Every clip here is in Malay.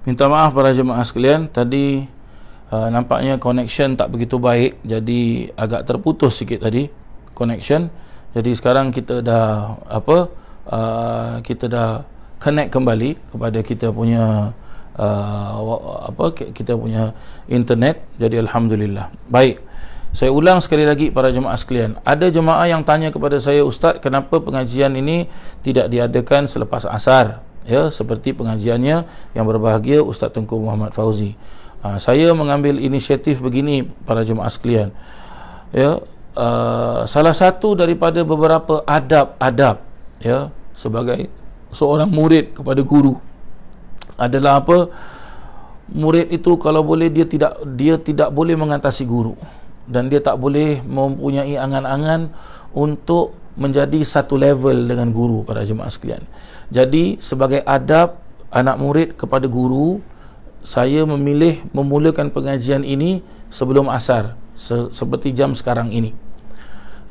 Minta maaf para jemaah sekalian, tadi nampaknya connection tak begitu baik, jadi agak terputus sikit tadi connection. Jadi sekarang kita dah kita dah connect kembali kepada kita punya kita punya internet. Jadi alhamdulillah. Baik. Saya ulang sekali lagi para jemaah sekalian. Ada jemaah yang tanya kepada saya, Ustaz, kenapa pengajian ini tidak diadakan selepas asar? Ya, seperti pengajiannya yang berbahagia Ustaz Tengku Muhammad Fauzi. Saya mengambil inisiatif begini para jemaah sekalian. Ya, salah satu daripada beberapa adab-adab ya sebagai seorang murid kepada guru adalah apa? Murid itu kalau boleh dia tidak boleh mengatasi guru, dan dia tak boleh mempunyai angan-angan untuk menjadi satu level dengan guru para jemaah sekalian. Jadi sebagai adab anak murid kepada guru, saya memilih memulakan pengajian ini sebelum asar, seperti jam sekarang ini,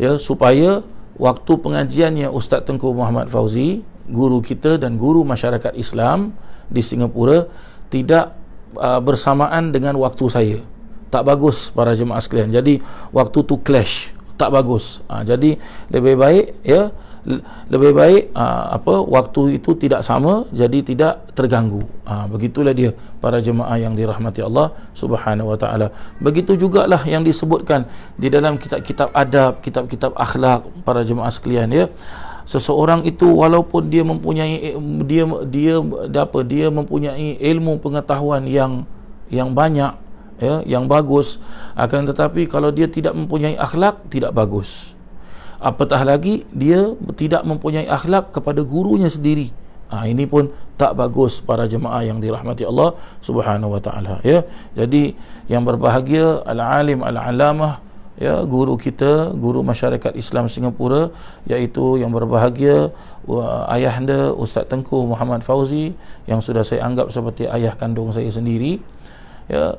ya, supaya waktu pengajiannya Ustaz Tengku Muhammad Fauzi, guru kita dan guru masyarakat Islam di Singapura, tidak bersamaan dengan waktu saya. Tak bagus para jemaah sekalian. Jadi waktu tu clash, tak bagus. Jadi lebih baik ya, lebih baik waktu itu tidak sama, jadi tidak terganggu. Begitulah dia para jemaah yang dirahmati Allah Subhanahu wa taala. Begitu jugalah yang disebutkan di dalam kitab-kitab adab, kitab-kitab akhlak para jemaah sekalian ya. Seseorang itu walaupun dia mempunyai dia mempunyai ilmu pengetahuan yang banyak ya, yang bagus, akan tetapi kalau dia tidak mempunyai akhlak, tidak bagus. Apatah lagi dia tidak mempunyai akhlak kepada gurunya sendiri. Ini pun tak bagus para jemaah yang dirahmati Allah Subhanahu wa taala ya. Jadi yang berbahagia al-alim al-alamah ya, guru kita, guru masyarakat Islam Singapura, iaitu yang berbahagia ayahanda Ustaz Tengku Muhammad Fauzi, yang sudah saya anggap seperti ayah kandung saya sendiri ya.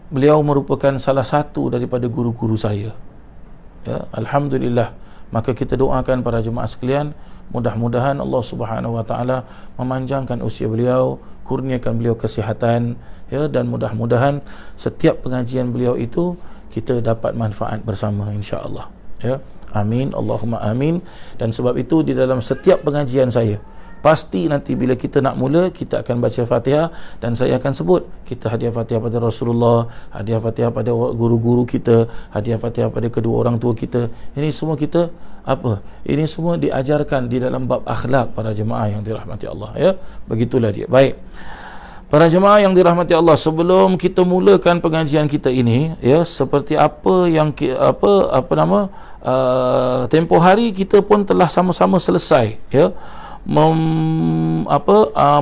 Beliau merupakan salah satu daripada guru-guru saya ya, alhamdulillah. Maka kita doakan para jemaah sekalian, mudah-mudahan Allah Subhanahu wa taala memanjangkan usia beliau, kurniakan beliau kesihatan ya, dan mudah-mudahan setiap pengajian beliau itu kita dapat manfaat bersama insya-Allah ya. Amin, Allahumma amin. Dan sebab itu di dalam setiap pengajian saya pasti nanti bila kita nak mula, kita akan baca Fatihah, dan saya akan sebut kita hadiah Fatihah pada Rasulullah, hadiah Fatihah pada guru-guru kita, hadiah Fatihah pada kedua orang tua kita. Ini semua kita ini semua diajarkan di dalam bab akhlak para jemaah yang dirahmati Allah ya. Begitulah dia. Baik. Para jemaah yang dirahmati Allah, sebelum kita mulakan pengajian kita ini ya, seperti apa yang tempoh hari kita pun telah sama-sama selesai ya,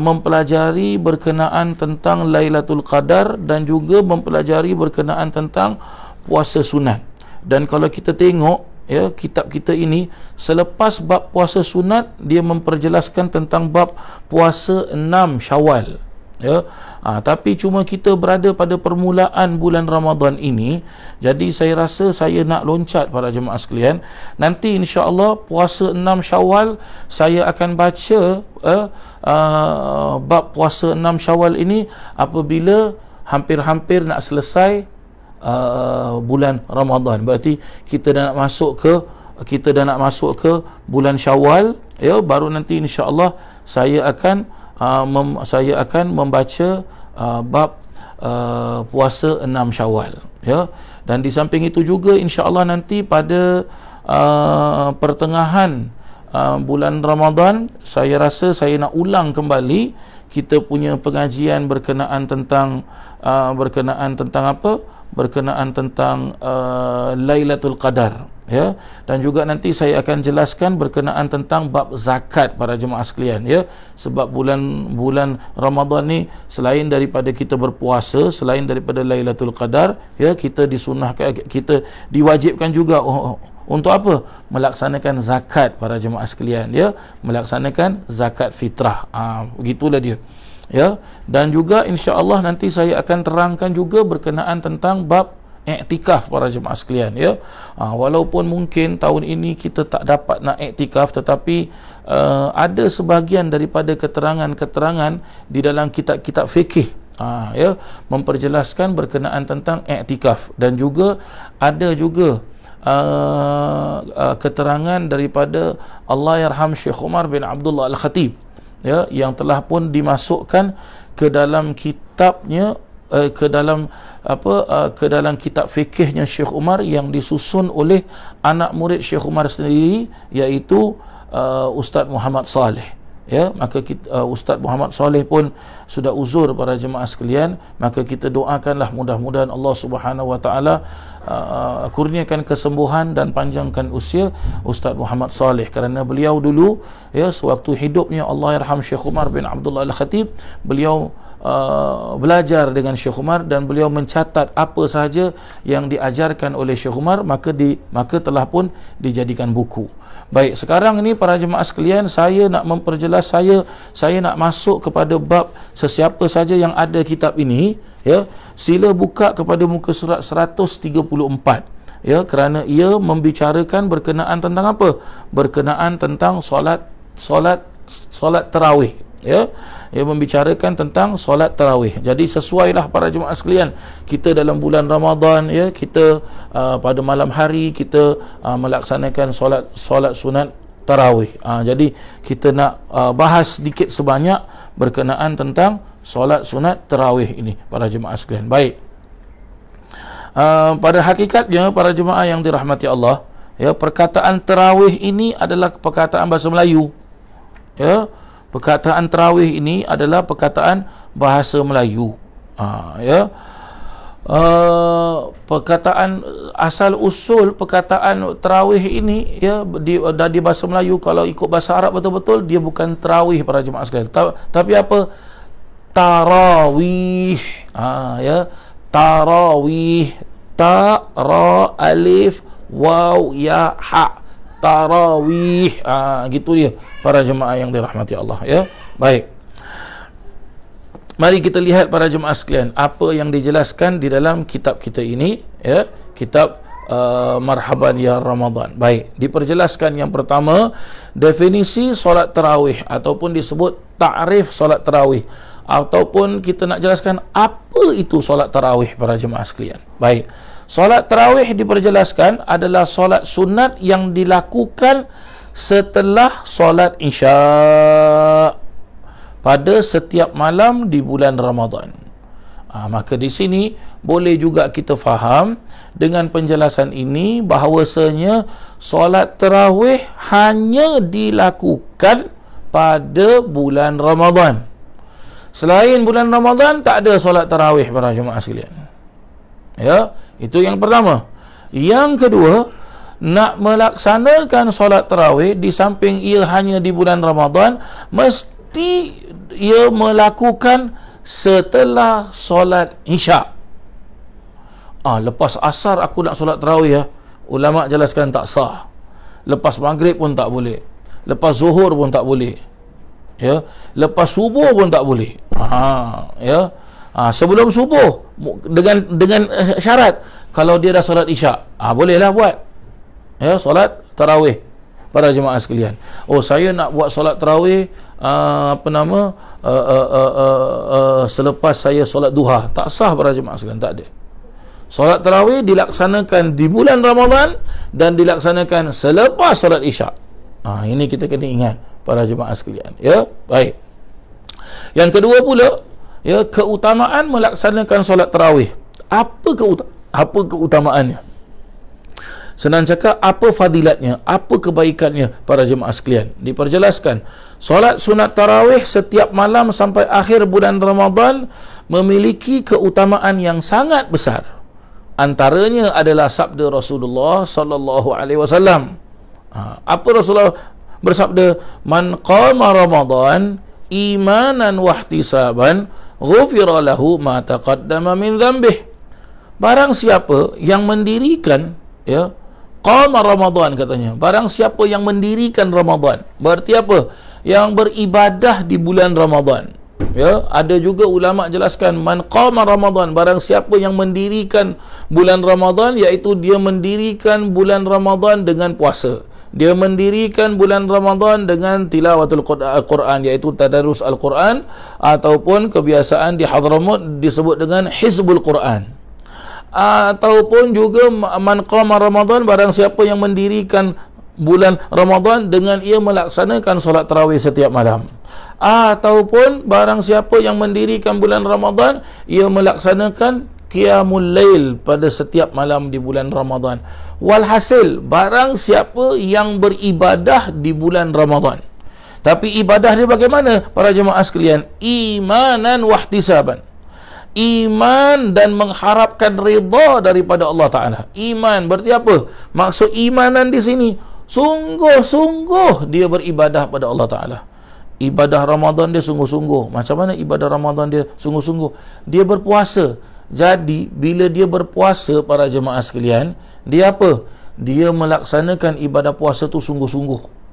mempelajari berkenaan tentang Lailatul Qadar dan juga mempelajari berkenaan tentang puasa sunat. Dan kalau kita tengok ya, kitab kita ini selepas bab puasa sunat, dia memperjelaskan tentang bab puasa 6 Syawal ya. Tapi cuma kita berada pada permulaan bulan Ramadan ini, jadi saya rasa saya nak loncat para jemaah sekalian. Nanti insya-Allah puasa 6 Syawal saya akan baca bab puasa 6 Syawal ini apabila hampir-hampir nak selesai bulan Ramadan. Berarti kita dah nak masuk ke bulan Syawal ya. Baru nanti insya-Allah saya akan membaca bab puasa 6 Syawal ya. Dan di samping itu juga insya-Allah nanti pada pertengahan bulan Ramadan, saya rasa saya nak ulang kembali kita punya pengajian berkenaan tentang Lailatul Qadar ya. Dan juga nanti saya akan jelaskan berkenaan tentang bab zakat para jemaah sekalian ya. Sebab bulan Ramadan ni, selain daripada kita berpuasa, selain daripada Lailatul Qadar ya, kita disunahkan, kita diwajibkan juga untuk apa? Melaksanakan zakat para jemaah sekalian ya, melaksanakan zakat fitrah. Begitulah dia ya. Dan juga insya-Allah nanti saya akan terangkan juga berkenaan tentang bab iktikaf para jemaah sekalian, ya. Walaupun mungkin tahun ini kita tak dapat nak iktikaf, tetapi ada sebahagian daripada keterangan-keterangan di dalam kitab-kitab fikih, ya, memperjelaskan berkenaan tentang iktikaf, dan juga ada juga keterangan daripada Allahyarham Syekh Umar bin Abdullah Al-Khatib, ya, yang telah pun dimasukkan ke dalam kitabnya, ke dalam kitab fikihnya Syekh Umar yang disusun oleh anak murid Syekh Umar sendiri, iaitu Ustaz Muhammad Saleh, ya. Maka Ustaz Muhammad Saleh pun sudah uzur para jemaah sekalian, maka kita doakanlah mudah-mudahan Allah Subhanahu wa taala kurniakan kesembuhan dan panjangkan usia Ustaz Muhammad Saleh, kerana beliau dulu, ya, sewaktu hidupnya Allahyarham Syekh Umar bin Abdullah Al-Khatib, beliau belajar dengan Syekh Umar dan beliau mencatat apa sahaja yang diajarkan oleh Syekh Umar, maka telah pun dijadikan buku. Baik, sekarang ini para jemaah sekalian, saya nak memperjelas, saya nak masuk kepada bab sesiapa saja yang ada kitab ini, ya. Sila buka kepada muka surat 134, ya, kerana ia membicarakan berkenaan tentang apa? Berkenaan tentang solat tarawih, ya. Ia membicarakan tentang solat tarawih. Jadi sesuailah para jemaah sekalian, kita dalam bulan Ramadan, ya, kita pada malam hari kita melaksanakan solat sunat tarawih. Jadi kita nak bahas sedikit sebanyak berkenaan tentang solat sunat tarawih ini para jemaah sekalian. Baik, pada hakikatnya para jemaah yang dirahmati Allah, ya, perkataan tarawih ini adalah perkataan bahasa Melayu, ya. Perkataan tarawih ini adalah perkataan bahasa Melayu, ya. Perkataan asal usul perkataan tarawih ini, ya, di bahasa Melayu, kalau ikut bahasa Arab betul-betul, dia bukan tarawih para jemaah sekalian, tapi apa? Tarawih, ya, tarawih, ta ra alif waw ya ha, tarawih, gitu dia para jemaah yang dirahmati Allah, ya. Baik, mari kita lihat para jemaah sekalian apa yang dijelaskan di dalam kitab kita ini, ya, kitab Marhaban Ya Ramadan. Baik, diperjelaskan yang pertama definisi solat tarawih, ataupun disebut ta'rif solat tarawih, ataupun kita nak jelaskan apa itu solat tarawih para jemaah sekalian. Baik, solat tarawih diperjelaskan adalah solat sunat yang dilakukan setelah solat Isya pada setiap malam di bulan Ramadan. Maka di sini boleh juga kita faham dengan penjelasan ini bahawasanya solat tarawih hanya dilakukan pada bulan Ramadan. Selain bulan Ramadan tak ada solat tarawih para jemaah sekalian, ya. Itu yang pertama. Yang kedua, nak melaksanakan solat tarawih, di samping ia hanya di bulan Ramadan, mesti ia melakukan setelah solat Isya. Lepas asar aku nak solat tarawih, ya, ulama jelaskan tak sah. Lepas maghrib pun tak boleh, lepas zuhur pun tak boleh, ya, lepas subuh pun tak boleh. Ya. Sebelum subuh dengan syarat kalau dia dah solat Isya, bolehlah buat, ya, solat tarawih para jemaah sekalian. Saya nak buat solat tarawih selepas saya solat duha. Tak sah para jemaah sekalian, tak ada. Solat tarawih dilaksanakan di bulan Ramadan dan dilaksanakan selepas solat Isya. Ini kita kena ingat para jemaah sekalian, ya. Baik, yang kedua pula, ya, keutamaan melaksanakan solat tarawih. Apa keutamaannya? Senang cakap, apa fadilatnya, apa kebaikannya para jemaah sekalian? Diperjelaskan, solat sunat tarawih setiap malam sampai akhir bulan Ramadan memiliki keutamaan yang sangat besar. Antaranya adalah sabda Rasulullah sallallahu alaihi wasallam. Apa Rasulullah bersabda? Man qama Ramadan imanan wahtisaban ghufira lahu ma taqaddama min dhanbih. Barang siapa yang mendirikan, ya, qama Ramadan katanya, barang siapa yang mendirikan Ramadan, berarti apa? Yang beribadah di bulan Ramadan, Ya, ada juga ulama jelaskan man qama Ramadan, barang siapa yang mendirikan bulan Ramadan, iaitu dia mendirikan bulan Ramadan dengan puasa. Dia mendirikan bulan Ramadan dengan tilawatul Quran, iaitu tadarus Al-Quran, ataupun kebiasaan di Hadramaut disebut dengan Hizbul Quran. Ataupun juga man qama Ramadan, barang siapa yang mendirikan bulan Ramadan dengan ia melaksanakan solat tarawih setiap malam. Ataupun barang siapa yang mendirikan bulan Ramadan, ia melaksanakan qiyamul lail pada setiap malam di bulan Ramadan. Walhasil, barang siapa yang beribadah di bulan Ramadan, tapi ibadah dia bagaimana para jemaah sekalian? Imanan wahtisaban. Iman dan mengharapkan ridha daripada Allah Ta'ala. Iman berarti apa? Maksud imanan di sini, sungguh-sungguh dia beribadah pada Allah Ta'ala. Ibadah Ramadan dia sungguh-sungguh. Macam mana ibadah Ramadan dia sungguh-sungguh? Dia berpuasa. Jadi bila dia berpuasa para jemaah sekalian, dia apa? Dia melaksanakan ibadah puasa tu sungguh-sungguh.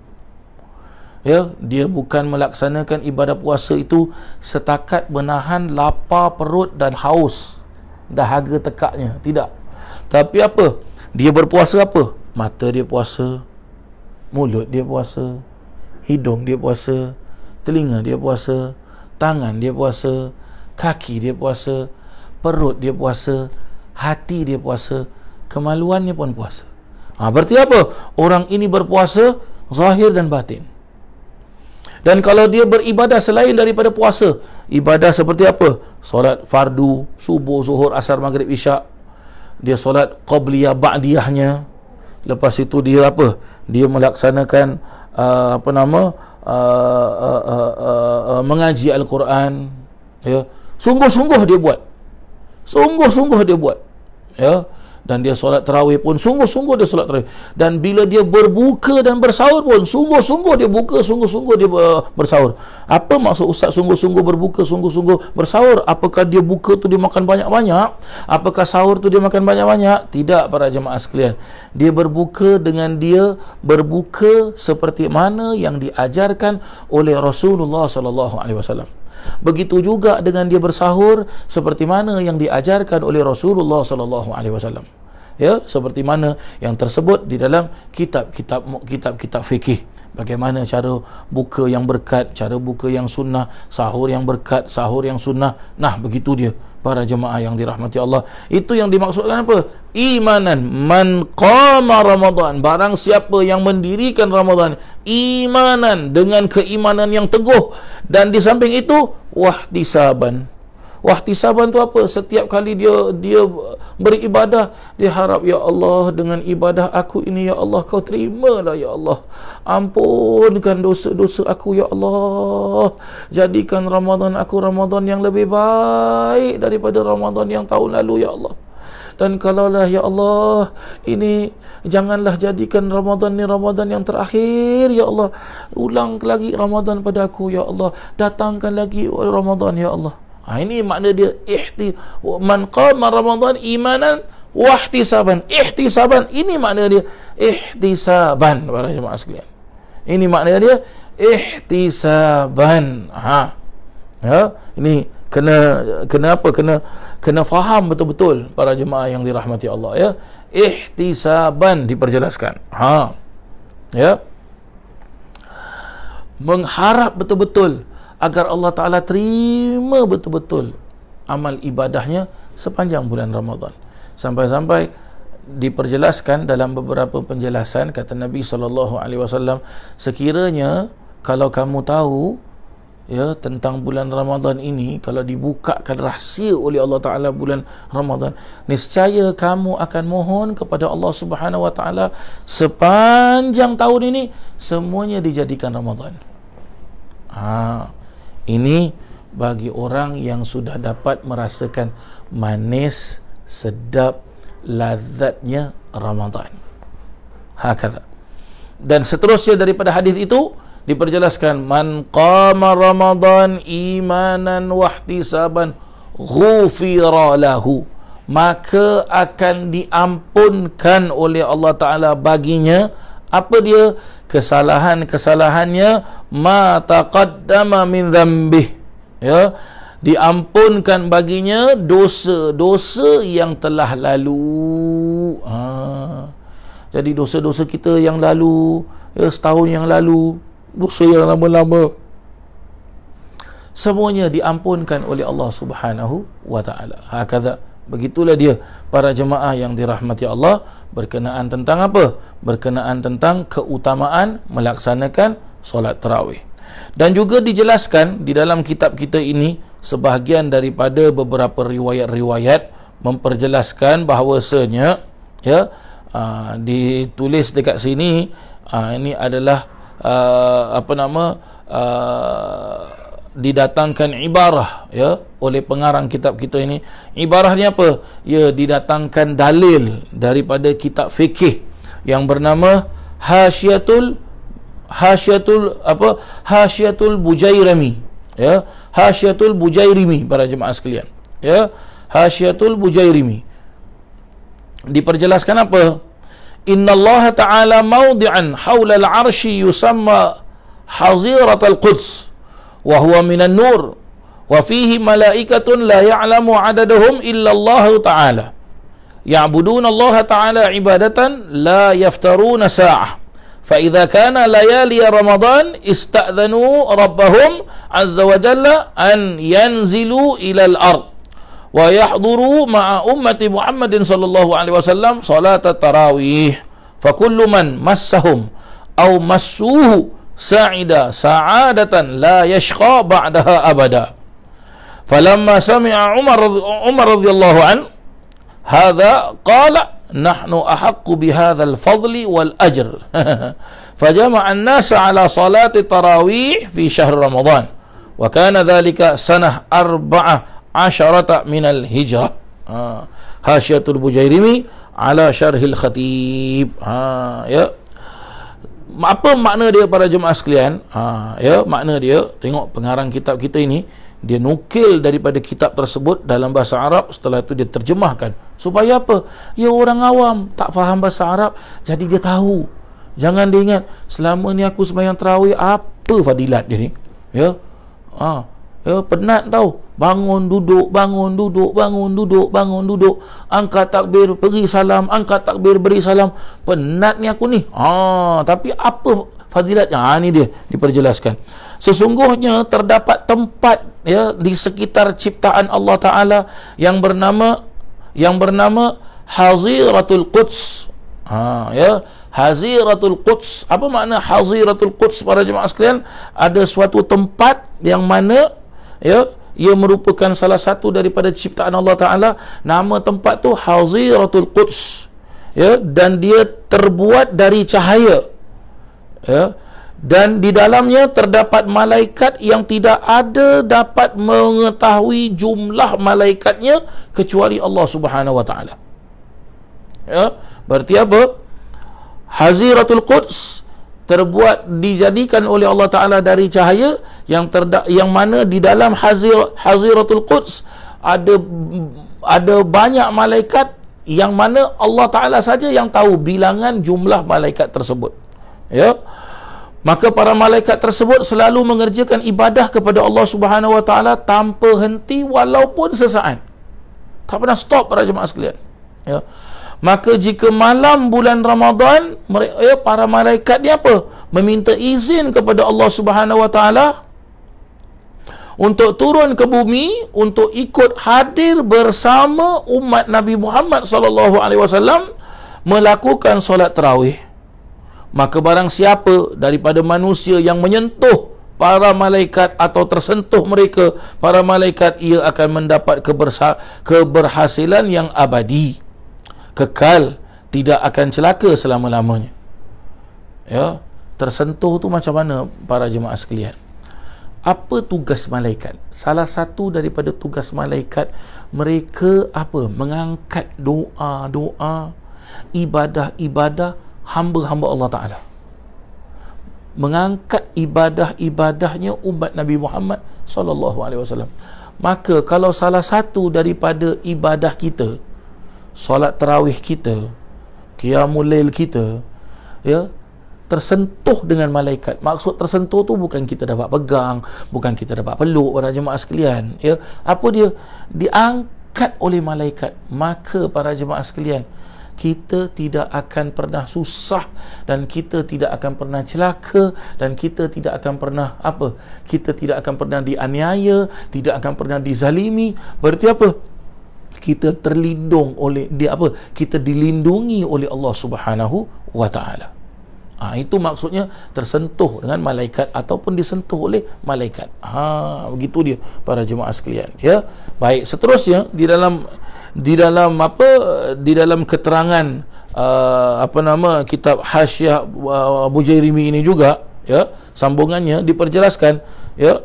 Ya, dia bukan melaksanakan ibadah puasa itu setakat menahan lapar perut dan haus, dahaga tekaknya. Tidak. Tapi apa? Dia berpuasa apa? Mata dia puasa, mulut dia puasa, hidung dia puasa, telinga dia puasa, tangan dia puasa, kaki dia puasa, perut dia puasa, hati dia puasa, kemaluannya pun puasa. Berarti apa? Orang ini berpuasa zahir dan batin. Dan kalau dia beribadah selain daripada puasa, ibadah seperti apa? Solat fardu, subuh, zuhur, asar, maghrib, isyak. Dia solat qabliyah ba'diyahnya. Lepas itu dia apa? Dia melaksanakan mengaji Al-Quran. Ya. Sungguh-sungguh dia buat. Sungguh-sungguh dia buat. Ya. Dan dia solat tarawih pun sungguh-sungguh dia solat tarawih. Dan bila dia berbuka dan bersahur pun sungguh-sungguh dia buka, sungguh-sungguh dia bersahur. Apa maksud ustaz sungguh-sungguh berbuka, sungguh-sungguh bersahur? Apakah dia buka tu dia makan banyak-banyak? Apakah sahur tu dia makan banyak-banyak? Tidak para jemaah sekalian. Dia berbuka dengan dia berbuka seperti mana yang diajarkan oleh Rasulullah sallallahu alaihi wasallam. Begitu juga dengan dia bersahur seperti mana yang diajarkan oleh Rasulullah sallallahu alaihi wasallam. Ya, seperti mana yang tersebut di dalam kitab-kitab fikih. Bagaimana cara buka yang berkat, cara buka yang sunnah, sahur yang berkat, sahur yang sunnah. Nah, begitu dia para jemaah yang dirahmati Allah. Itu yang dimaksudkan apa? Imanan man qama Ramadan, barang siapa yang mendirikan Ramadan imanan, dengan keimanan yang teguh, dan di samping itu wahtisaban. Wahtisaban tu apa? Setiap kali dia beribadah, dia harap, ya Allah, dengan ibadah aku ini, ya Allah, kau terimalah, ya Allah. Ampunkan dosa-dosa aku, ya Allah. Jadikan Ramadan aku Ramadan yang lebih baik daripada Ramadan yang tahun lalu, ya Allah. Dan kalaulah, ya Allah, ini janganlah jadikan Ramadan ni Ramadan yang terakhir, ya Allah. Ulang lagi Ramadan pada aku, ya Allah. Datangkan lagi Ramadan, ya Allah. Ini makna dia man qama Ramadan imanan wahtisaban. Ihtisaban, ini makna dia ihtisaban para jemaah sekalian. Ini makna dia ihtisaban. Ya, ini kena apa? Kena faham betul-betul para jemaah yang dirahmati Allah, ya. Ihtisaban diperjelaskan. Ya. Mengharap betul-betul agar Allah Ta'ala terima betul-betul amal ibadahnya sepanjang bulan Ramadan. Sampai-sampai diperjelaskan dalam beberapa penjelasan, kata Nabi SAW, sekiranya kalau kamu tahu ya tentang bulan Ramadan ini, kalau dibukakan rahsia oleh Allah Ta'ala bulan Ramadan, niscaya kamu akan mohon kepada Allah Subhanahu Wa Ta'ala sepanjang tahun ini semuanya dijadikan Ramadan. Ini bagi orang yang sudah dapat merasakan manis, sedap, lazatnya Ramadan. Hakadha. Dan seterusnya daripada hadis itu diperjelaskan, man qama Ramadan imanan wahtisaban ghufira lahu, maka akan diampunkan oleh Allah Ta'ala baginya apa dia? Kesalahan-kesalahannya ma taqaddama min dzambih, Ya, diampunkan baginya dosa-dosa yang telah lalu. Jadi dosa-dosa kita yang lalu, ya, setahun yang lalu, dosa yang lama-lama, semuanya diampunkan oleh Allah Subhanahu wa taala. Hakadha, begitulah dia para jemaah yang dirahmati Allah, berkenaan tentang apa? Berkenaan tentang keutamaan melaksanakan solat tarawih. Dan juga dijelaskan di dalam kitab kita ini, sebahagian daripada beberapa riwayat-riwayat memperjelaskan bahawasanya, ya, ditulis dekat sini, ini adalah didatangkan ibarah, ya, oleh pengarang kitab kita ini. Ibarahnya apa? Ya, didatangkan dalil daripada kitab fikih yang bernama Hasyiatul Bujairimi, ya, Hasyiatul Bujairimi para jemaah sekalian, ya, Hasyiatul Bujairimi. Diperjelaskan apa? Innallaha ta'ala mawdi'an hawla al-'arsy yusamma Haziratul Quds wa huwa minan nur wa fihi malaikatun la ya'lamu 'adadahum illa Allah ta'ala ya'buduna Allah ta'ala ibadatan la yaftaruna sa'ah. فإذا كان ليالي رمضان استأذنوا ربهم عز وجل أن ينزلوا إلى الأرض ويحضروا مع أمة محمد صلى الله عليه وسلم صلاة التراويح فكل من مسهم أو مسوه سعد سعادة لا يشقى بعدها أبدا. فلما سمع عمر رضي الله عنه هذا قال نحن أحق بهذا الفضل والأجر فجمع الناس على صلاة التراويح في شهر رمضان وكان ذلك سنة 14 من الهجرة. Hasyiatul Bujairimi ala Syarhil Khatib. Ya, apa makna dia para jemaah sekalian? Ya, makna dia, tengok pengarang kitab kita ini, dia nukil daripada kitab tersebut dalam bahasa Arab, setelah itu dia terjemahkan. Supaya apa? Ya, orang awam tak faham bahasa Arab, jadi dia tahu. Jangan dia ingat, selama ni aku sembahyang tarawih, apa fadilat dia ni? Ya, ya, penat tahu. Bangun duduk, bangun duduk, bangun duduk, bangun duduk, angkat takbir, beri salam, angkat takbir, beri salam. Penat ni aku ni. Tapi apa fadilatnya? Ni dia diperjelaskan. Sesungguhnya terdapat tempat, ya, di sekitar ciptaan Allah Ta'ala yang bernama Haziratul Quds. Ya, Haziratul Quds. Apa makna Haziratul Quds para jemaah sekalian? Ada suatu tempat yang mana, ya, ia merupakan salah satu daripada ciptaan Allah Ta'ala. Nama tempat tu Haziratul Quds, ya, dan dia terbuat dari cahaya, ya, dan di dalamnya terdapat malaikat yang tidak ada dapat mengetahui jumlah malaikatnya kecuali Allah Subhanahu wa taala. Ya, berarti apa? Haziratul Quds dijadikan oleh Allah Taala dari cahaya yang mana di dalam Haziratul Quds ada banyak malaikat yang mana Allah Taala saja yang tahu bilangan jumlah malaikat tersebut. Ya. Maka para malaikat tersebut selalu mengerjakan ibadah kepada Allah Subhanahu wa taala tanpa henti walaupun sesaat. Tak pernah stop para jemaah sekalian. Ya. Maka jika malam bulan Ramadan, para malaikat ni apa? Meminta izin kepada Allah Subhanahu wa taala untuk turun ke bumi untuk ikut hadir bersama umat Nabi Muhammad sallallahu alaihi wasallam melakukan solat tarawih. Maka barang siapa daripada manusia yang menyentuh para malaikat atau tersentuh mereka para malaikat, ia akan mendapat keberhasilan yang abadi, kekal, tidak akan celaka selama-lamanya. Ya, tersentuh tu macam mana para jemaah sekalian? Apa tugas malaikat? Salah satu daripada tugas malaikat, mereka apa? Mengangkat doa-doa, ibadah-ibadah hamba-hamba Allah Ta'ala. Mengangkat ibadah-ibadahnya umat Nabi Muhammad sallallahu alaihi wasallam. Maka kalau salah satu daripada ibadah kita, solat tarawih kita, qiyamul lail kita, ya, tersentuh dengan malaikat. Maksud tersentuh tu bukan kita dapat pegang, bukan kita dapat peluk para jemaah sekalian, ya. Apa dia? Diangkat oleh malaikat. Maka para jemaah sekalian, kita tidak akan pernah susah, dan kita tidak akan pernah celaka, dan kita tidak akan pernah apa? Kita tidak akan pernah dianiaya, tidak akan pernah dizalimi. Berarti apa? Kita terlindung oleh dia, apa? Kita dilindungi oleh Allah Subhanahu wa taala. Itu maksudnya tersentuh dengan malaikat ataupun disentuh oleh malaikat. Begitu dia para jemaah sekalian, ya. Baik, seterusnya di dalam keterangan kitab Hasyiah Bujairimi ini juga, ya, sambungannya diperjelaskan, ya.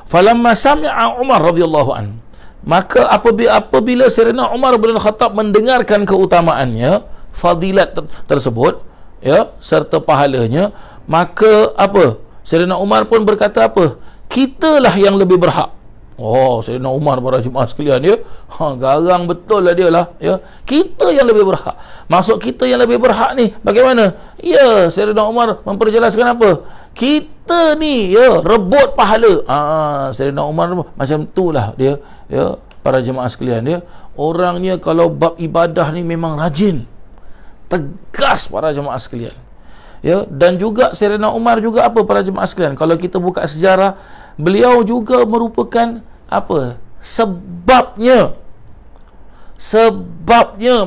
Falamma sami'a Umar radhiyallahu an, maka apabila Sayyidina Umar bin Al-Khattab mendengarkan keutamaannya, fadilat tersebut, ya, serta pahalanya, maka apa? Sayyidina Umar pun berkata apa? Kitalah yang lebih berhak. Sayyidina Umar para jemaah sekalian, ya. Garang betul lah dia lah, ya. Kita yang lebih berhak. Maksud kita yang lebih berhak ni bagaimana? Ya, Sayyidina Umar memperjelaskan apa? Kita ni, ya, rebut pahala. Sayyidina Umar macam itulah dia, ya, para jemaah sekalian, ya. Orangnya kalau bab ibadah ni memang rajin, tegas para jemaah sekalian, ya. Dan juga Sayyidina Umar juga apa para jemaah sekalian, kalau kita buka sejarah, beliau juga merupakan apa? Sebabnya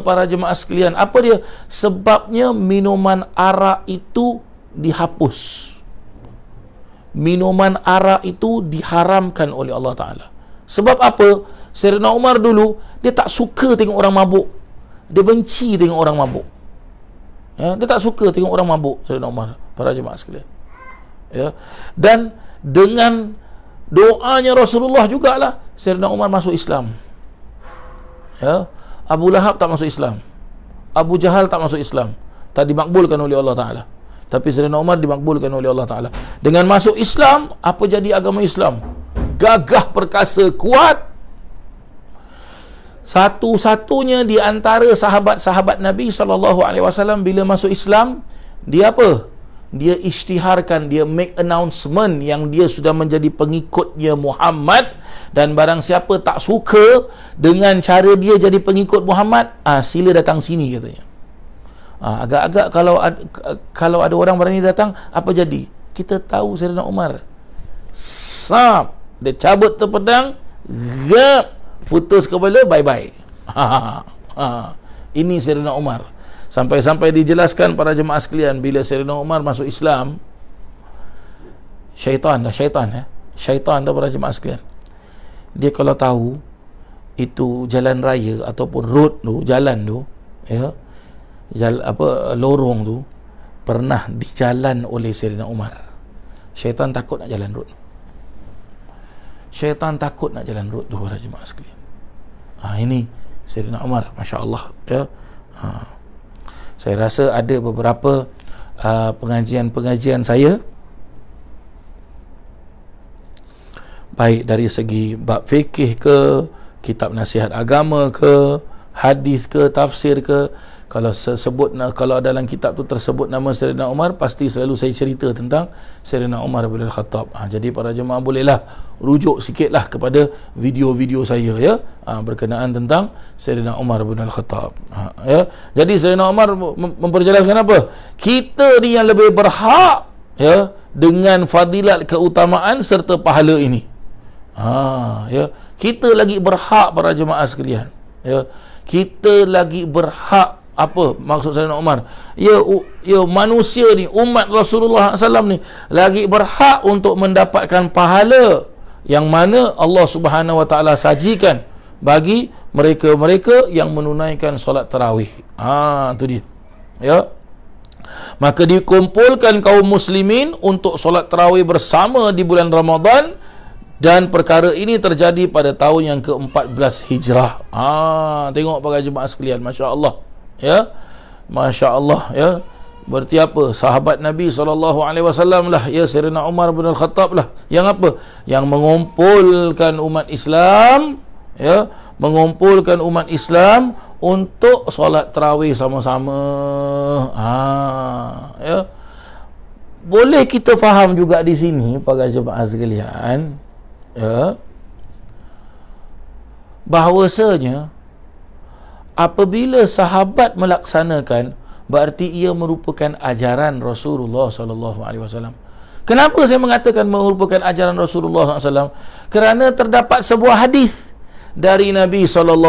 para jemaah sekalian, apa dia? Sebabnya minuman arak itu dihapus. Minuman arak itu diharamkan oleh Allah Ta'ala. Sebab apa? Sayyidina Umar dulu, dia tak suka tengok orang mabuk. Dia benci tengok orang mabuk. Ya, dia tak suka tengok orang mabuk, Sayyidina Umar, para jemaah sekalian, ya. Dan dengan doanya Rasulullah jugalah Sayyidina Umar masuk Islam, ya. Abu Lahab tak masuk Islam, Abu Jahal tak masuk Islam, tak dimakbulkan oleh Allah Ta'ala. Tapi Sayyidina Umar dimakbulkan oleh Allah Ta'ala. Dengan masuk Islam, apa jadi agama Islam? Gagah, perkasa, kuat. Satu-satunya di antara sahabat-sahabat Nabi SAW bila masuk Islam, dia apa? Dia isytiharkan, dia make announcement yang dia sudah menjadi pengikutnya Muhammad, dan barang siapa tak suka dengan cara dia jadi pengikut Muhammad, sila datang sini, katanya. Agak-agak kalau ada orang berani datang, apa jadi? Kita tahu Sayyidina Umar, dia cabut tu pedang, putus kepala, bye-bye. Ini Sayyidina Umar. Sampai-sampai dijelaskan para jemaah sekalian, bila Sayyidina Umar masuk Islam, syaitan tu para jemaah sekalian, dia kalau tahu itu jalan raya ataupun road tu, jalan tu, ya, lorong tu pernah dijalan oleh Sayyidina Umar, syaitan takut nak jalan road. Syaitan takut nak jalan road tu para jemaah sekalian. Ini Sayyidina Umar, Masya Allah, ya. Saya rasa ada beberapa pengajian saya, baik dari segi bab fikih ke, kitab nasihat agama ke, hadis ke, tafsir ke, kalau kalau dalam kitab tu tersebut nama Sayyidina Umar, pasti selalu saya cerita tentang Sayyidina Umar bin Al-Khattab. Jadi para jemaah bolehlah rujuk sikitlah kepada video-video saya, ya, berkenaan tentang Sayyidina Umar bin Al-Khattab. Ya. Jadi Sayyidina Umar memperjelaskan apa? Kita ni yang lebih berhak, ya, dengan fadilat, keutamaan serta pahala ini. Ya. Kita lagi berhak para jemaah sekalian, ya. Kita lagi berhak. Apa maksud Sayyidina Umar? Ya, manusia ni, umat Rasulullah SAW ni lagi berhak untuk mendapatkan pahala yang mana Allah Subhanahu Wa Taala sajikan bagi mereka-mereka yang menunaikan solat tarawih. Itu dia, ya. Maka dikumpulkan kaum muslimin untuk solat tarawih bersama di bulan Ramadan, dan perkara ini terjadi pada tahun yang ke-14 Hijrah. Tengok para jemaah sekalian, Masya Allah, ya, Masya Allah, ya. Berarti apa? Sahabat Nabi SAW lah, ya, Sayyidina Umar bin Al-Khattab lah, yang apa? Yang mengumpulkan umat Islam, ya, mengumpulkan umat Islam untuk solat tarawih sama-sama. Ya. boleh kita faham juga di sini para jemaah sekalian, ya, bahawasanya apabila sahabat melaksanakan, berarti ia merupakan ajaran Rasulullah sallallahu alaihi wasallam. Kenapa saya mengatakan merupakan ajaran Rasulullah SAW? Kerana terdapat sebuah hadis dari Nabi SAW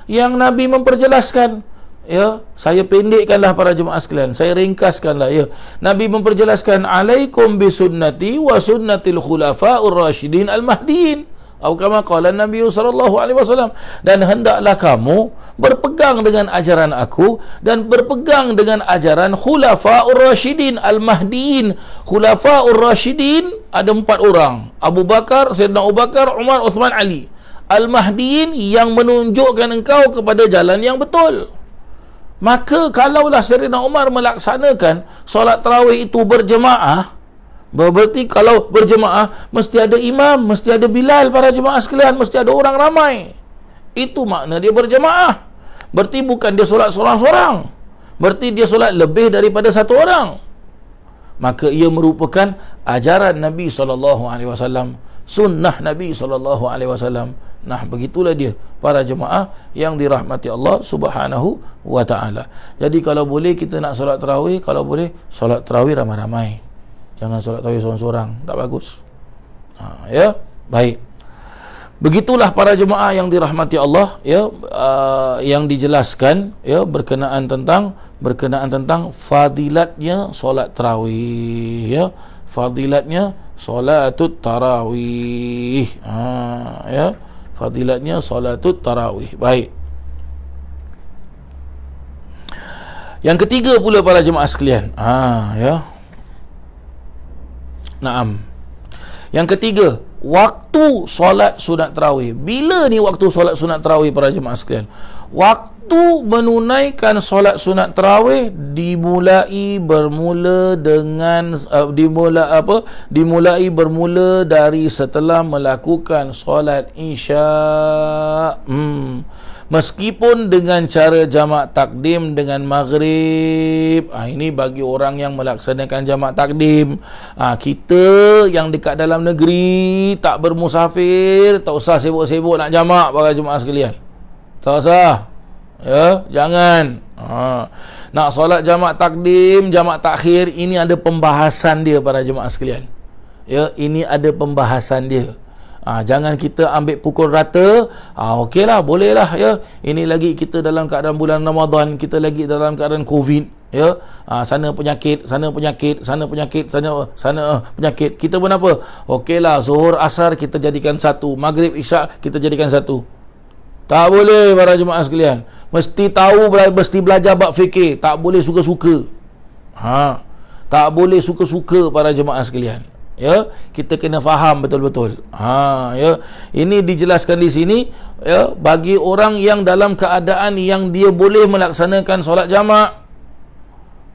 yang Nabi memperjelaskan, ya, saya pendekkanlah para jemaah sekalian, saya ringkaskanlah, ya. Nabi memperjelaskan, alaikum bisunnati wa sunnatil khulafa'ur rasyidin al-mahdiin, atau kama qala Nabi SAW, dan hendaklah kamu berpegang dengan ajaran aku dan berpegang dengan ajaran khulafa'ur rasyidin al-mahdiin. Khulafa'ur rasyidin ada 4 orang, Abu Bakar, Sayyidina Abu Bakar, Umar, Uthman, Ali. Al-mahdiin yang menunjukkan engkau kepada jalan yang betul. Maka kalaulah Sayyidina Umar melaksanakan solat tarawih itu berjemaah, berarti kalau berjemaah mesti ada imam, mesti ada Bilal para jemaah sekalian, mesti ada orang ramai. Itu makna dia berjemaah. Berarti bukan dia solat seorang-seorang, berarti dia solat lebih daripada satu orang. Maka ia merupakan ajaran Nabi SAW, sunnah Nabi SAW. Nah, begitulah dia para jemaah yang dirahmati Allah Subhanahu wa ta'ala. Jadi kalau boleh kita nak solat tarawih, kalau boleh solat tarawih ramai-ramai, jangan solat tarawih seorang-seorang, tak bagus. Ya, baik. Begitulah para jemaah yang dirahmati Allah, ya, yang dijelaskan, ya, berkenaan tentang fadilatnya solat tarawih, ya, fadilatnya solatut tarawih, ya, fadilatnya solatut tarawih. Baik. Yang ketiga pula para jemaah sekalian, ya. Naam. Yang ketiga, waktu solat sunat tarawih. Bila ni waktu solat sunat tarawih para jemaah sekalian? Waktu menunaikan solat sunat tarawih dimulai bermula dari setelah melakukan solat isya. Meskipun dengan cara jamak takdim dengan maghrib. Ini bagi orang yang melaksanakan jamak takdim. Kita yang dekat dalam negeri, tak bermusafir, tak usah sibuk-sibuk nak jamak para jemaah sekalian. Tak usah, ya, jangan. Nak solat jamak takdim, jamak takhir, ini ada pembahasan dia para jemaah sekalian. Ya, ini ada pembahasan dia. Jangan kita ambil pukul rata. Okeylah, bolehlah, ya. Ini lagi kita dalam keadaan bulan Ramadan, kita lagi dalam keadaan Covid, ya. Sana penyakit, sana penyakit, sana penyakit, sana penyakit. Kita pun apa? Okeylah, Zuhur Asar kita jadikan satu, Maghrib Isyak kita jadikan satu. Tak boleh para jemaah sekalian. Mesti tahu, mesti belajar bab fikir. Tak boleh suka-suka. Tak boleh suka-suka para jemaah sekalian. Ya, kita kena faham betul-betul. Ya, ini dijelaskan di sini, ya, bagi orang yang dalam keadaan yang dia boleh melaksanakan solat jamak,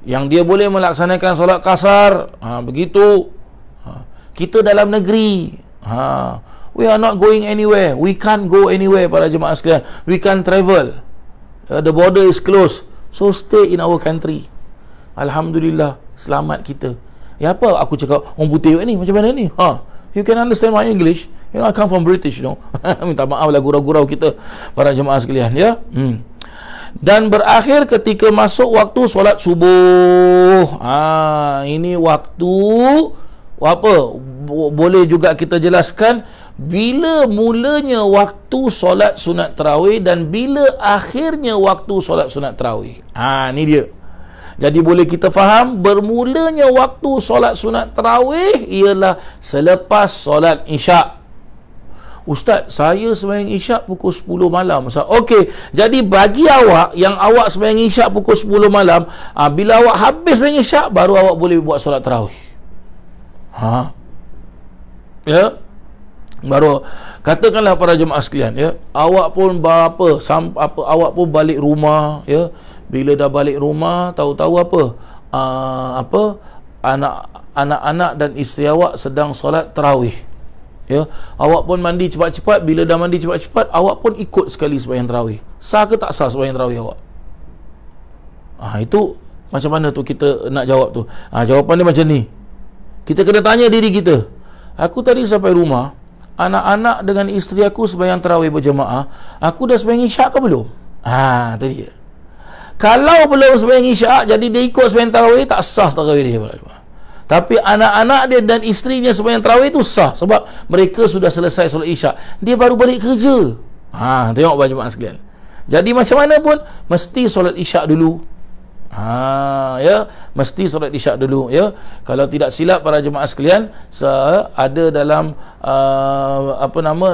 yang dia boleh melaksanakan solat kasar, begitu. Kita dalam negeri, we are not going anywhere. We can't go anywhere para jemaah sekalian. We can't travel. The border is closed. So stay in our country. Alhamdulillah, selamat kita. Ya, apa aku cakap orang putih ni macam mana ni? You can understand my English. You know, I come from British, you know. Minta maaf lah gurau-gurau kita para jemaah sekalian, ya. Dan berakhir ketika masuk waktu solat subuh. Ini waktu apa? Boleh juga kita jelaskan bila mulanya waktu solat sunat tarawih dan bila akhirnya waktu solat sunat tarawih. Ni dia. Jadi boleh kita faham, bermulanya waktu solat sunat tarawih ialah selepas solat isyak. Ustaz, saya sembahyang isyak pukul 10 malam. Okey, jadi bagi awak yang awak sembahyang isyak pukul 10 malam, bila awak habis sembahyang isyak baru awak boleh buat solat tarawih. Ya. Baru katakanlah para jemaah sekalian, ya, awak pun awak pun balik rumah, ya. Bila dah balik rumah, tahu-tahu anak-anak dan isteri awak sedang solat tarawih, ya. Awak pun mandi cepat-cepat. Bila dah mandi cepat-cepat, awak pun ikut sekali sembahyang tarawih. Sah ke tak sah sembahyang tarawih awak? Itu Macam mana tu kita nak jawab tu? Jawapan dia macam ni. Kita kena tanya diri kita. Aku tadi sampai rumah, anak-anak dengan isteri aku sembahyang tarawih berjemaah, aku dah sembahyang isyak ke belum? Tu dia. Kalau belum sembahyang isyak, jadi dia ikut sembahyang tarawih, tak sah tarawih dia. Tapi anak-anak dia dan isterinya sembahyang tarawih itu sah, sebab mereka sudah selesai solat isyak. Dia baru balik kerja. Tengok para jemaah sekalian. Jadi macam mana pun mesti solat isyak dulu. Ya, mesti solat isyak dulu, ya. Kalau tidak silap para jemaah sekalian, ada dalam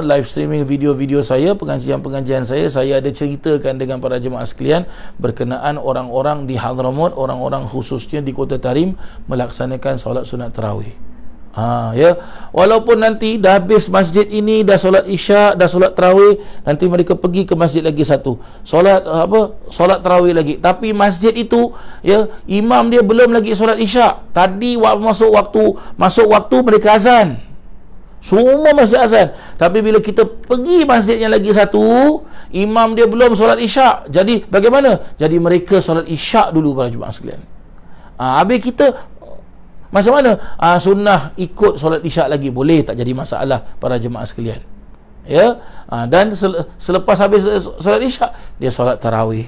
live streaming video-video saya, pengajian-pengajian saya ada ceritakan dengan para jemaah sekalian berkenaan orang-orang di Hadramaut, orang-orang khususnya di Kota Tarim melaksanakan solat sunat tarawih. Ya, walaupun nanti dah habis masjid ini, dah solat isyak, dah solat tarawih, nanti mereka pergi ke masjid lagi satu, solat tarawih lagi, tapi masjid itu, ya, imam dia belum lagi solat isyak. Tadi masuk waktu mereka azan, semua masih azan, tapi bila kita pergi masjid yang lagi satu, imam dia belum solat isyak. Jadi bagaimana? Jadi mereka solat isyak dulu para jemaah sekalian. Habis kita macam mana? Sunnah ikut solat isyak lagi, boleh, tak jadi masalah para jemaah sekalian, ya. Dan selepas habis solat isyak, dia solat tarawih.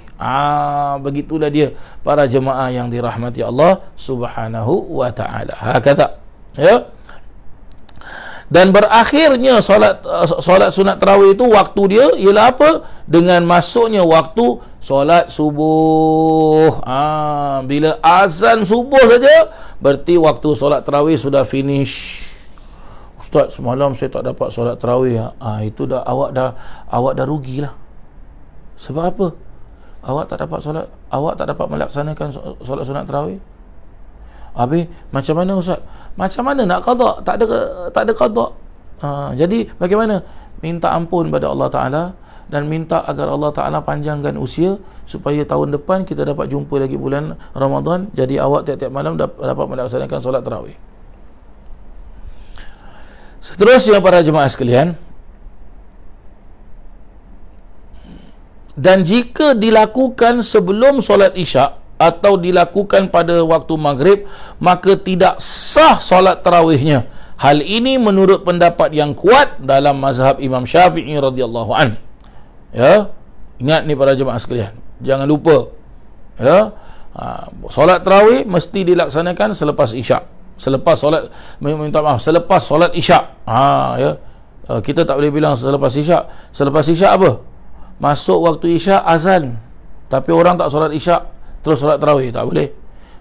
Begitulah dia para jemaah yang dirahmati Allah Subhanahu wa taala. Kata, ya. Dan berakhirnya solat sunat tarawih itu, waktu dia ialah apa? Dengan masuknya waktu solat subuh. Bila azan subuh saja, berarti waktu solat tarawih sudah finish. Ustaz, semalam saya tak dapat solat tarawih. Itu dah awak dah rugilah. Sebab apa? Awak tak dapat melaksanakan solat sunat tarawih. Habis macam mana Ustaz? Macam mana nak qada? Tak ada qada. Jadi bagaimana? Minta ampun pada Allah Ta'ala dan minta agar Allah Ta'ala panjangkan usia supaya tahun depan kita dapat jumpa lagi bulan Ramadan. Jadi awak tiap-tiap malam dapat melaksanakan solat tarawih. Seterusnya para jemaah sekalian, dan jika dilakukan sebelum solat isyak atau dilakukan pada waktu maghrib, maka tidak sah solat tarawihnya. Hal ini menurut pendapat yang kuat dalam mazhab Imam Syafi'i radhiyallahu an. Ya, ingat ni para jemaah sekalian, jangan lupa, ya, solat tarawih mesti dilaksanakan selepas isyak, selepas solat isyak. Ya, kita tak boleh bilang selepas isyak. Selepas isyak apa? Masuk waktu isyak, azan, tapi orang tak solat isyak terus solat tarawih, tak boleh.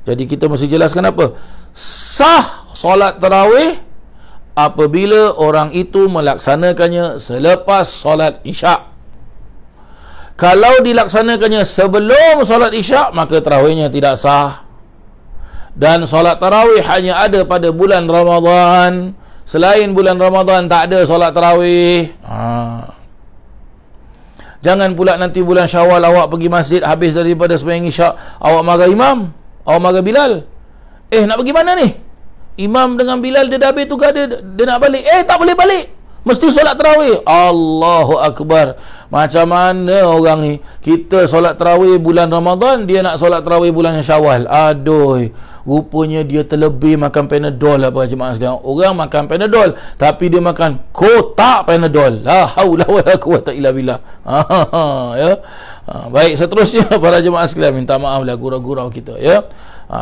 Jadi kita mesti jelaskan apa? Sah solat tarawih apabila orang itu melaksanakannya selepas solat isyak. Kalau dilaksanakannya sebelum solat isyak, maka tarawihnya tidak sah. Dan solat tarawih hanya ada pada bulan Ramadan. Selain bulan Ramadan tak ada solat tarawih. Jangan pula nanti bulan Syawal awak pergi masjid, habis daripada sembahyang isyak, awak marah imam, awak marah Bilal. Nak pergi mana ni? Imam dengan Bilal dia dah habis tugas dia nak balik. Tak boleh balik, mesti solat tarawih. Allahu Akbar. Macam mana orang ni? Kita solat tarawih bulan Ramadan, dia nak solat tarawih bulan Syawal. Aduh, rupanya dia terlebih makan Panadol lah para jemaah sekalian. Orang makan Panadol, tapi dia makan kotak Panadol. La haula wala quwata illa billah. Ya. Baik, seterusnya para jemaah sekalian, minta maaf lah gurau-gurau kita, ya.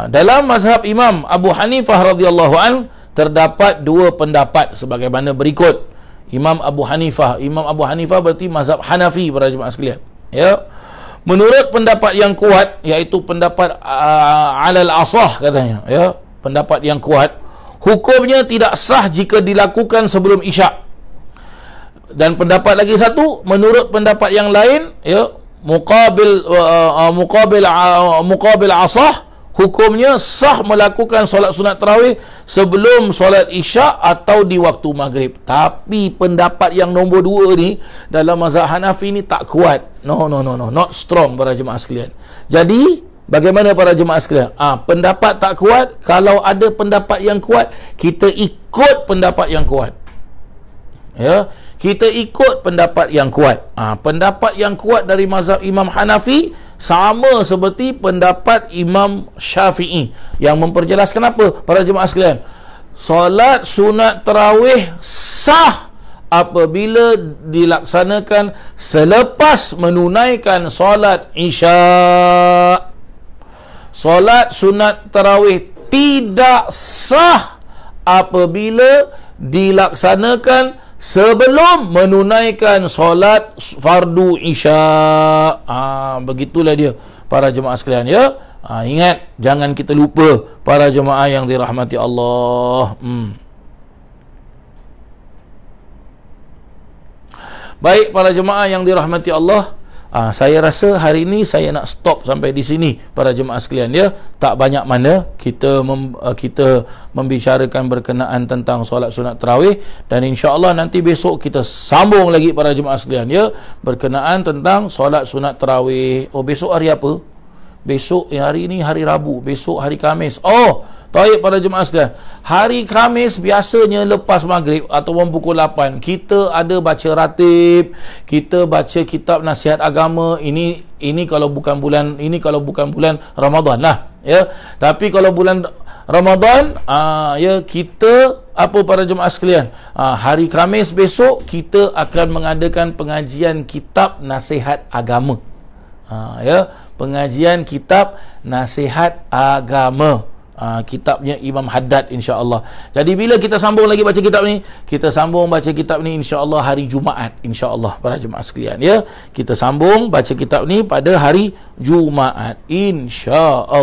Dalam mazhab Imam Abu Hanifah radhiyallahu an terdapat dua pendapat sebagaimana berikut. Imam Abu Hanifah berarti mazhab Hanafi para jemaah sekalian, ya. Menurut pendapat yang kuat, iaitu pendapat alal asah katanya, ya, pendapat yang kuat, hukumnya tidak sah jika dilakukan sebelum isyak. Dan pendapat lagi satu, menurut pendapat yang lain, ya, muqabil asah, hukumnya sah melakukan solat sunat tarawih sebelum solat isyak atau di waktu maghrib. Tapi pendapat yang nombor dua ni dalam mazhab Hanafi ni tak kuat. No, not strong para jemaah sekalian. Jadi bagaimana para jemaah sekalian? Pendapat tak kuat. Kalau ada pendapat yang kuat, kita ikut pendapat yang kuat. Ya, kita ikut pendapat yang kuat. Pendapat yang kuat dari mazhab Imam Hanafi, sama seperti pendapat Imam Syafi'i yang memperjelaskan apa para jemaah sekalian? Solat sunat tarawih sah apabila dilaksanakan selepas menunaikan solat Isya. Solat sunat tarawih tidak sah apabila dilaksanakan sebelum menunaikan solat fardu Isya. Begitulah dia para jemaah sekalian ya. Ingat, jangan kita lupa para jemaah yang dirahmati Allah. Baik para jemaah yang dirahmati Allah, saya rasa hari ini saya nak stop sampai di sini para jemaah sekalian ya. Tak banyak mana kita membicarakan berkenaan tentang solat sunat tarawih, dan insya-Allah nanti besok kita sambung lagi para jemaah sekalian ya, berkenaan tentang solat sunat tarawih. Besok hari apa? Besok hari ini hari Rabu, besok hari Khamis. Baik para jemaah sekalian, hari Khamis biasanya lepas maghrib ataupun pukul 8 kita ada baca ratib, kita baca kitab nasihat agama. Ini kalau bukan bulan Ramadan lah ya. Tapi kalau bulan Ramadan ya, kita apa para jemaah sekalian, hari Khamis besok kita akan mengadakan pengajian kitab nasihat agama. Ya, pengajian kitab nasihat agama. Kitabnya Imam Haddad insya-Allah. Jadi bila kita sambung lagi baca kitab ni, kita sambung baca kitab ni insya-Allah hari Jumaat insya-Allah para jemaah sekalian ya. Kita sambung baca kitab ni pada hari Jumaat insya-Allah.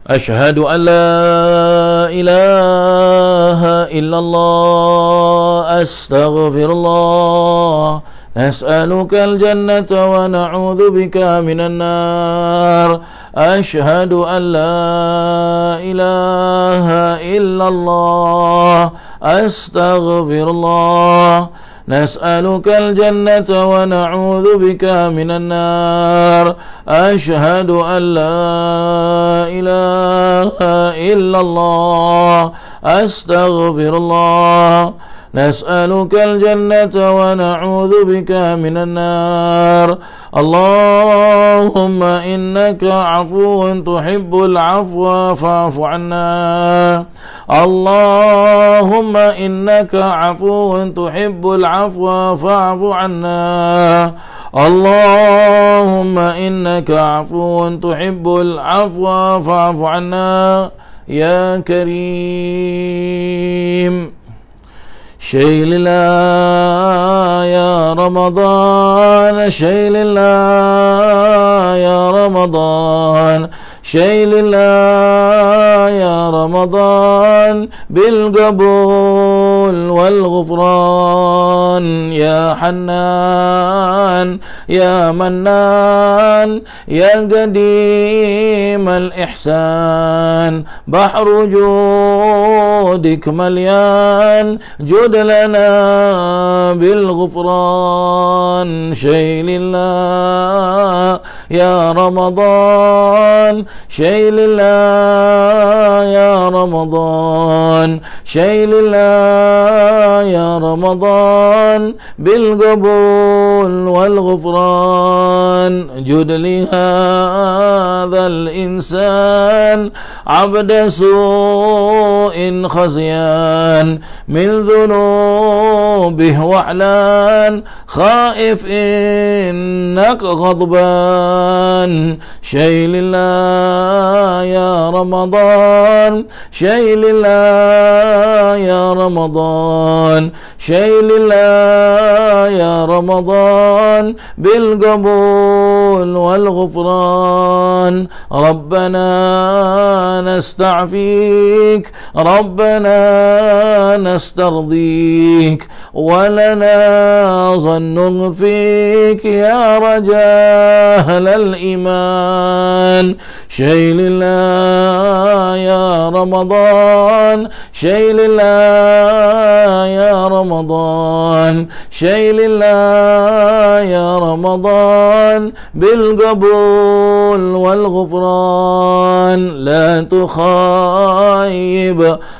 Asyhadu an la ilaha illallah astaghfirullah. نسألك الجنة ونعوذ بك من النار. أشهد أن لا إله إلا الله أستغفر الله. نسألك الجنة ونعوذ بك من النار. أشهد أن لا إله إلا الله أستغفر الله. نسألك الجنة ونعوذ بك من النار. اللهم إنك عفو تحب العفو فاعف عنا. اللهم إنك عفو تحب العفو فاعف عنا. اللهم إنك عفو تحب العفو فاعف عنا يا كريم. شيل الله يا رمضان، شيل الله يا رمضان، شيل الله يا رمضان بالقبول والغفران. يا حنان يا منان يا قديم الإحسان، بحر جودك مليان، جد لنا بالغفران. شيل الله يا رمضان، شيل الله يا رمضان، شيل الله يا رمضان بالقبول والغفران. جد لهذا الإنسان عبد سوء خزيان، من ذنوبه وعلان، خائف إنك غضبان. شيل الله يا رمضان، شيل الله يا رمضان، شيل الله يا رمضان بالقبول والغفران. ربنا نستعفيك، ربنا نسترضيك، ولنا ظن فيك يا رجال الإيمان. شيل الله يا رمضان، شيء لله يا رمضان، شيء لله يا رمضان بالقبول والغفران. لا تخايب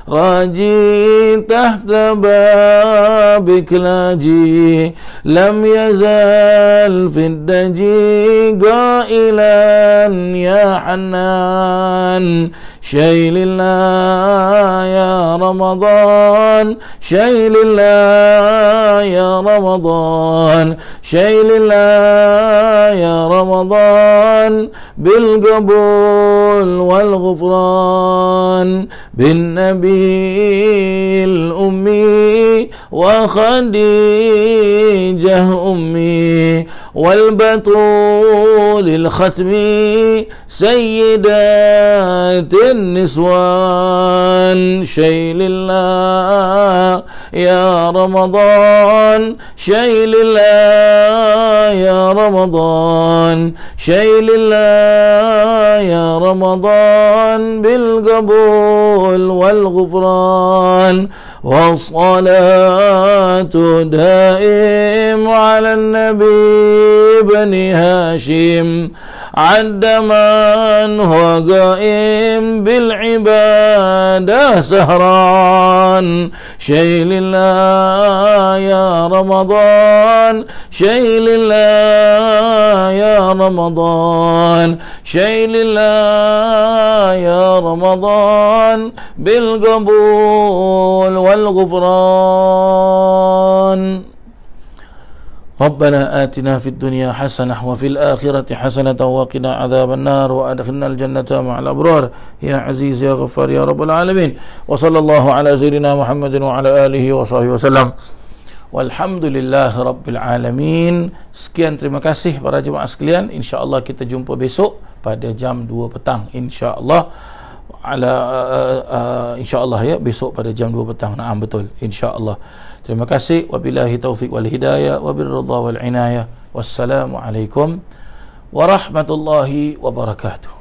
راجي تحت بابك لاجي، لم يزال في الدجي قائلا يا حنان. شيء لله يا رمضان، شيء لله يا رمضان، شيء لله يا رمضان بالقبول والغفران. بالنبي الأمي وخديجة أمي والبطول الختمي سيدات النسوان. شيء لله يا رمضان، شيء لله يا رمضان، شيء لله يا رمضان بالقبول والغفران. والصلاة دائم على النبي بن هاشم عد من هو قائم بالعبادة سهران. شيء لله يا رمضان، شيء لله يا رمضان، شيء لله يا رمضان بالقبول والغفران. ربنا آتنا في الدنيا حسنة وفي الآخرة حسنة وقنا عذاب النار وأدخلنا الجنة مع الأبرار يا عزيز يا غفار يا رب العالمين. وصلى الله على سيدنا محمد وعلى آله وصحبه وسلم. Walhamdulillah Rabbil Alamin. Sekian, terima kasih para jemaah sekalian. InsyaAllah kita jumpa besok pada jam 2 petang. InsyaAllah InsyaAllah ya, besok pada jam 2 petang. Naam, betul, InsyaAllah. Terima kasih. Wabillahi taufiq wal hidayah wabirridha wal inayah. Wassalamualaikum warahmatullahi wabarakatuh.